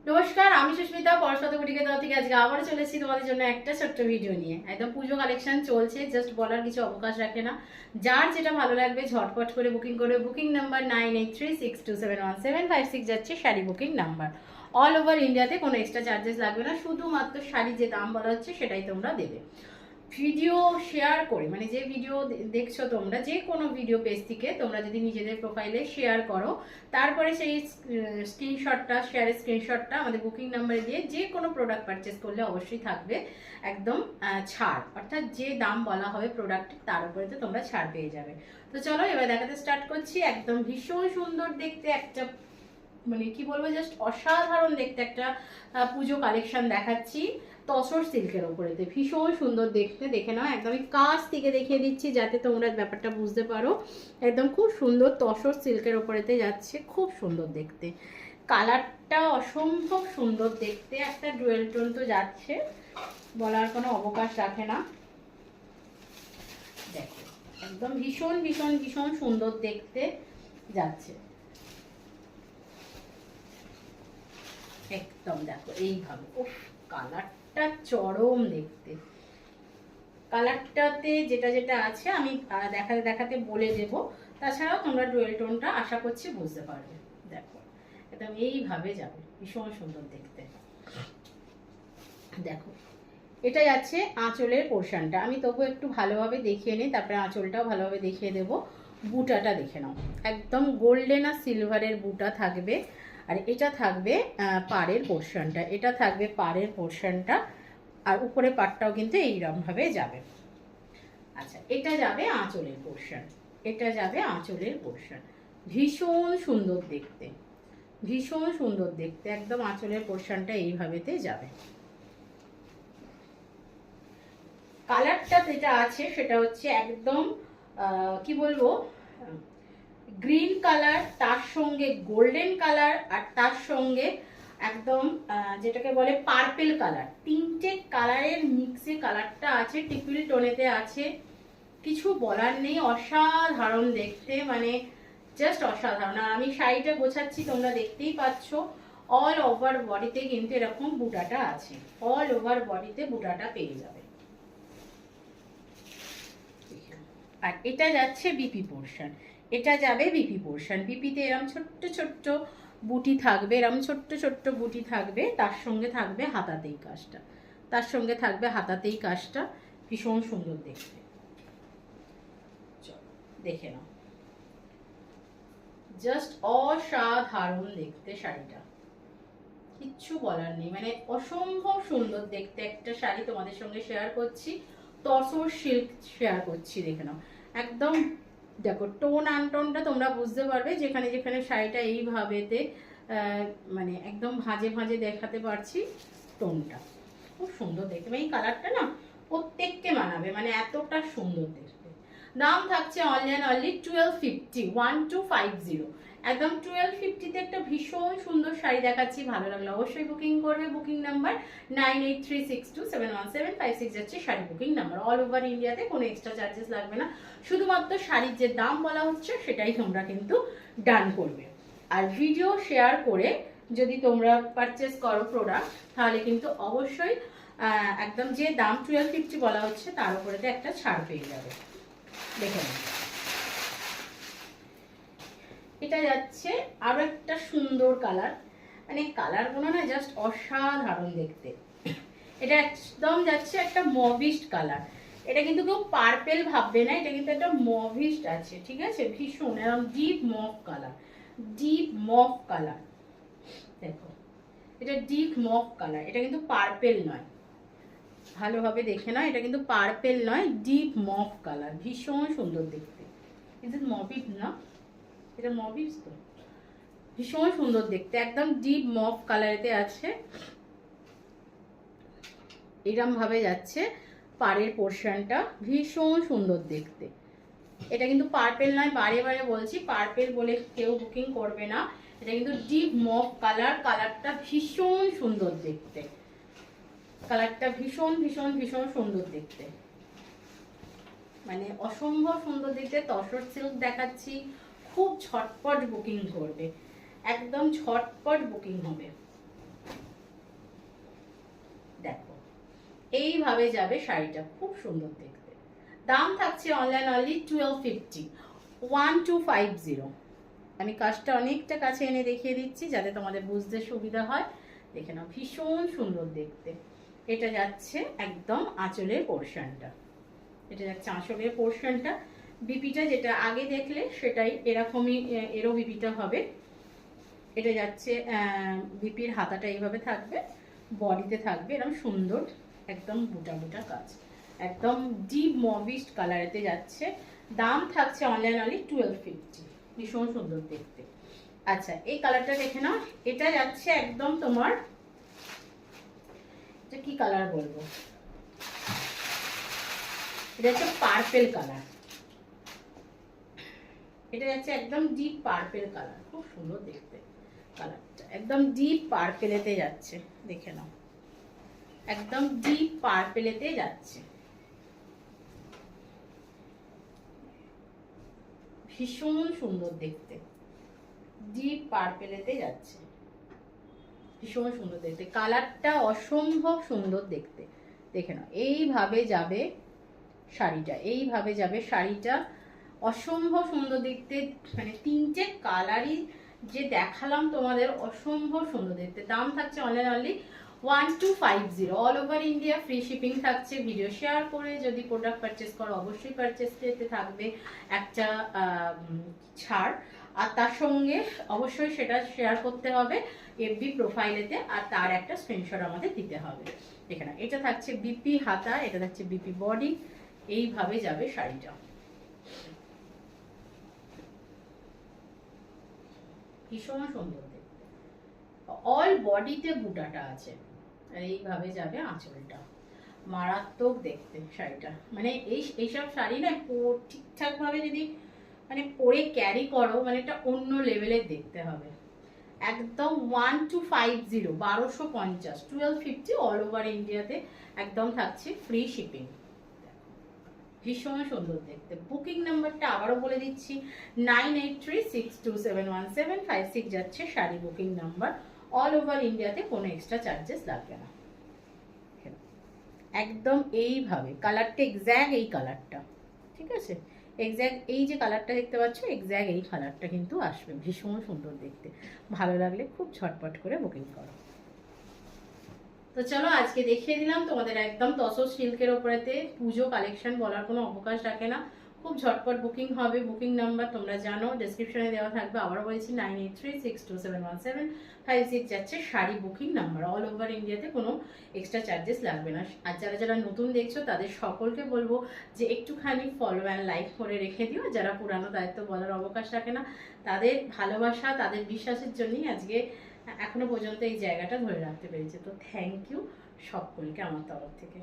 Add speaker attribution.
Speaker 1: নমস্কার, আমি সুস্মিতা পরশত বুটিকে তরফ থেকে আজকে আবার চলে এসেছি তোমাদের জন্য একটা ছোট্ট ভিডিও নিয়ে। একদম পুজো কালেকশন চলছে, জাস্ট বলার কিছু অবকাশ রাখে না। যার যেটা ভালো লাগবে ঝটপট করে বুকিং করবে। বুকিং নাম্বার 9836271756 যাচ্ছে sari booking number. All over ইন্ডিয়াতে কোনো এক্সট্রা চার্জেস লাগবে না, শুধুমাত্র শাড়ি যে দাম বলা হচ্ছে সেটাই তোমরা দেবে। ভিডিও শেয়ার করে, মানে যে ভিডিও দেখছো তোমরা, যে কোনো ভিডিও পেজ থেকে তোমরা যদি নিজেদের প্রোফাইলে শেয়ার করো, তারপরে সেই স্ক্রিনশটটা, শেয়ারের স্ক্রিনশটটা আমাদের বুকিং নাম্বারে দিয়ে যে কোনো প্রোডাক্ট পারচেস করলে অবশ্যই থাকবে একদম ছাড়, অর্থাৎ যে দাম বলা হবে প্রোডাক্টের তার উপরে তো তোমরা ছাড় পেয়ে যাবে। তো চলো এবার দেখাতে স্টার্ট করছি। একদম ভীষণ সুন্দর দেখতে একটা, মানে কি বলবো, জাস্ট অসাধারণ দেখতে একটা পুজো কালেকশন দেখাচ্ছি তসর সিল্কের ওপরেতে। ভীষণ সুন্দর দেখতে, দেখে নাও। একদমই কাছ থেকে দেখিয়ে দিচ্ছি যাতে তোমরা ব্যাপারটা বুঝতে পারো। একদম খুব সুন্দর তসর সিল্কের ওপরেতে যাচ্ছে, খুব সুন্দর দেখতে। কালারটা অসম্ভব সুন্দর দেখতে, একটা ডুয়েল টোন তো যাচ্ছে, বলার কোনো অবকাশ রাখে না। দেখো একদম ভীষণ ভীষণ ভীষণ সুন্দর দেখতে যাচ্ছে একদম। দেখো এইভাবে, ও কালারটা চরম দেখতে। কালারটাতে যেটা যেটা আছে আমি দেখাতে দেখাতে বলে দেব, তাছাড়াও তোমরা ডুয়েল টোনটা আশা করছি বুঝতে পারবে। দেখো একদম এইভাবে যাবে, ভীষণ সুন্দর দেখতে। দেখো এটা যাচ্ছে আঁচলের পোর্শনটা, আমি তবু একটু ভালোভাবে দেখিয়ে নিই, তারপরে আঁচলটাও ভালোভাবে দেখিয়ে দেব। বুটাটা দেখে নাও, একদম গোল্ডেন আর সিলভারের বুটা থাকবে। আর এটা থাকবে পাড়ের পোর্শনটা, এটা থাকবে পাড়ের পোর্শনটা। আর উপরে পাটটাও কিন্তু এইরকমভাবে যাবে। আচ্ছা, এটা যাবে আঁচলের পোর্শন, এটা যাবে আঁচলের পোর্শন। ভীষণ সুন্দর দেখতে, ভীষণ সুন্দর দেখতে। একদম আঁচলের পোর্শনটা এইভাবেতে যাবে। কালারটা যেটা আছে সেটা হচ্ছে একদম কি বলবো, গ্রিন কালার, তার সঙ্গে গোল্ডেন কালার, আর তার সঙ্গে একদম যেটাকে বলে পার্পেল কালার। তিনটে কালারের মিক্সে কালারটা আছে, টিপিল টোনেতে আছে। কিছু বলার নেই, অসাধারণ দেখতে, মানে জাস্ট অসাধারণ। আর আমি শাড়িটা গোছাচ্ছি, তোমরা দেখতেই পাচ্ছ। অল ওভার বডিতে কিন্তু এরকম বুটাটা আছে, অল ওভার বডিতে বুটাটা পেয়ে যাবে। আর এটা যাচ্ছে বিপি পোর্শন, এটা যাবে বিপি পোর্শন। বিপিতে এরম ছোট্ট ছোট্ট বুটি থাকবে, এরম ছোট্ট ছোট্ট বুটি থাকবে, তার সঙ্গে থাকবে হাতাতেই কাজটা, তার সঙ্গে থাকবে হাতাতেই কাজটা। ভীষণ সুন্দর দেখতে, চলো দেখে নাও। জাস্ট অসাধারণ দেখতে শাড়িটা, কিচ্ছু বলার নেই, মানে অসম্ভব সুন্দর দেখতে একটা শাড়ি তোমাদের সঙ্গে শেয়ার করছি। তসর সিল্ক শেয়ার করছি, দেখে নাও। একদম দেখো টোন আনটোনটা তোমরা বুঝতে পারবে, যেখানে যেখানে শাড়িটা এইভাবেতে মানে একদম ভাঁজে ভাঁজে দেখাতে পারছি টোনটা। খুব সুন্দর দেখতে, মানে এই কালারটা না প্রত্যেককে মানাবে, মানে এতটা সুন্দর দেখতে। দাম থাকছে অনলি অ্যান্ড অনলি 1250, 1250। একদম 1250-তে একটা ভীষণ সুন্দর শাড়ি দেখাচ্ছি। ভালো লাগলো অবশ্যই বুকিং করবে। বুকিং নাম্বার 9836271756 যাচ্ছে sari booking number. All over ইন্ডিয়াতে কোনো এক্সট্রা চার্জেস লাগবে না, শুধুমাত্র শাড়ির যে দাম বলা হচ্ছে সেটাই তোমরা কিন্তু ডান করবে। আর ভিডিও শেয়ার করে যদি তোমরা পারচেস করো প্রোডাক্ট, তাহলে কিন্তু অবশ্যই একদম যে দাম 1250 বলা হচ্ছে তার উপরে একটা ছাড় পেয়ে যাবে। দেখে নাও, এটা যাচ্ছে আরো একটা সুন্দর কালার, মানে কালারগুলো না জাস্ট অসাধারণ দেখতে। এটা একদম যাচ্ছে একটা মভিস্ট কালার। এটা কিন্তু কেউ পার্পেল ভাববে না, এটা কিন্তু একটা মভিস্ট আছে, ঠিক আছে? ভীষণ এরকম deep mauve colour, deep mauve colour. দেখো এটা ডিপ মভ কালার, এটা কিন্তু পার্পেল নয়, ভালোভাবে দেখে না, এটা কিন্তু পার্পেল নয়, ডিপ মভ কালার। ভীষণ সুন্দর দেখতে, কিন্তু মভিট না, এটা মভিস তো। ভীষণ সুন্দর দেখতে, একদম ডিপ মভ কালারেতে আছে। এরম ভাবে যাচ্ছে পাড়ের পোর্শনটা, ভীষণ সুন্দর দেখতে। এটা কিন্তু পার্পেল নয়, বারে বারে বলছি, পার্পেল বলে কেউ বুকিং করবে না। এটা কিন্তু ডিপ মভ কালার, কালারটা ভীষণ সুন্দর দেখতে, কালারটা ভীষণ ভীষণ ভীষণ সুন্দর দেখতে, মানে অসম্ভব সুন্দর দেখতে। তসর সিল্ক দেখাচ্ছি, খুব ঝটপট বুকিং করবে, একদম ঝটপট বুকিং হবে। দেখো এইভাবে যাবে শাড়িটা, খুব সুন্দর দেখতে। দাম থাকছে অনলাইন অনলি 1250, 1250। আমি কাজটা অনেকটা কাছে এনে দেখিয়ে দিচ্ছি যাতে তোমাদের বুঝতে সুবিধা হয়। দেখে নাও, ভীষণ সুন্দর দেখতে। এটা যাচ্ছে একদম আঁচলের পোর্শনটা, এটা যাচ্ছে আঁচলের পোর্শনটা। বিপিটা যেটা আগে দেখলে সেটাই এরকমই, এরও বিপিটা হবে। এটা যাচ্ছে বিপির হাতাটা এইভাবে থাকবে, বডিতে থাকবে এরকম সুন্দর একদম বুটা বুটা কাজ, একদম ডিপ মভিস্ট কালারেতে যাচ্ছে। দাম থাকছে অনলাইন অনলি 1250, ভীষণ সুন্দর দেখতে। আচ্ছা এই কালারটা দেখে নাও, এটা যাচ্ছে একদম তোমার, এটা কি কালার বলবো, এটা হচ্ছে পার্পেল কালার। এটা যাচ্ছে একদম ডিপ পার্পেল কালার, খুব সুন্দর দেখতে কালারটা, একদম ডিপ পার্পেলেতে যাচ্ছে। দেখে নাও, একদম ডিপ পার্পেলেতে যাচ্ছে, ভীষণ সুন্দর দেখতে, ডিপ পার্পেলেতে যাচ্ছে, ভীষণ সুন্দর দেখতে। কালারটা অসম্ভব সুন্দর দেখতে। দেখে নাও এইভাবে যাবে শাড়িটা, এইভাবে যাবে শাড়িটা, অসম্ভব সুন্দর দেখতে। মানে তিনটে কালারই যে দেখালাম তোমাদের, অসম্ভব সুন্দর দেখতে। দাম থাকছে online only 1250, all over India free shipping থাকছে। ভিডিও শেয়ার করে যদি প্রোডাক্ট পারচেস করো অবশ্যই পারচেস করতে থাকবে একটা ছাড়, আর তার সঙ্গে অবশ্যই সেটা শেয়ার করতে হবে এফবি প্রোফাইলেতে, আর তার একটা স্ক্রিনশট আমাদের দিতে হবে। এখানে এটা থাকছে বিপি হাতা, এটা থাকছে বিপি বডি, এইভাবে যাবে শাড়িটা, ভীষণ সুন্দর দেখতে। অল বডিতে বুটাটা আছে, আর এইভাবে যাবে আঁচলটা, মারাত্মক দেখতে শাড়িটা। মানে এইসব শাড়ি না ঠিকঠাক ভাবে যদি মানে পরে ক্যারি করো, মানে এটা অন্য লেভেলের দেখতে হবে। একদম 1250, 1250, 1250 অল ওভার ইন্ডিয়াতে একদম থাকছে ফ্রি শিপিং, ভীষণ সুন্দর দেখতে। বুকিং নাম্বারটা আবারও বলে দিচ্ছি, 9836271756 যাচ্ছে sari booking number. All over ইন্ডিয়াতে কোনো এক্সট্রা চার্জেস লাগবে না। একদম এইভাবে কালারটা এক্স্যাক্ট এই কালারটা, ঠিক আছে, এক্স্যাক্ট এই যে কালারটা দেখতে পাচ্ছ, এক্স্যাক্ট এই কালারটা কিন্তু আসবে, ভীষণ সুন্দর দেখতে। ভালো লাগলে খুব ঝটপট করে বুকিং করো। তো চলো আজকে দেখিয়ে দিলাম তোমাদের একদম তসর সিল্কের ওপরেতে পুজো কালেকশন, বলার কোনো অবকাশ রাখে না, খুব ঝটপট বুকিং হবে। বুকিং নাম্বার তোমরা জানো, ডেসক্রিপশনে দেওয়া থাকবে। আবারও বলেছি 9836271756 যাচ্ছে sari booking number. All over ইন্ডিয়াতে কোনো এক্সট্রা চার্জেস লাগবে না। আর যারা যারা নতুন দেখছো তাদের সকলকে বলবো যে একটুখানি ফলো অ্যান্ড লাইক করে রেখে দিও। যারা পুরানো দায়িত্ব বলার অবকাশ রাখে না, তাদের ভালোবাসা তাদের বিশ্বাসের জন্যই আজকে এখনো পর্যন্ত এই জায়গাটা ধরে রাখতে পেরেছে। তো থ্যাংক ইউ সকলকে আমার তরফ থেকে।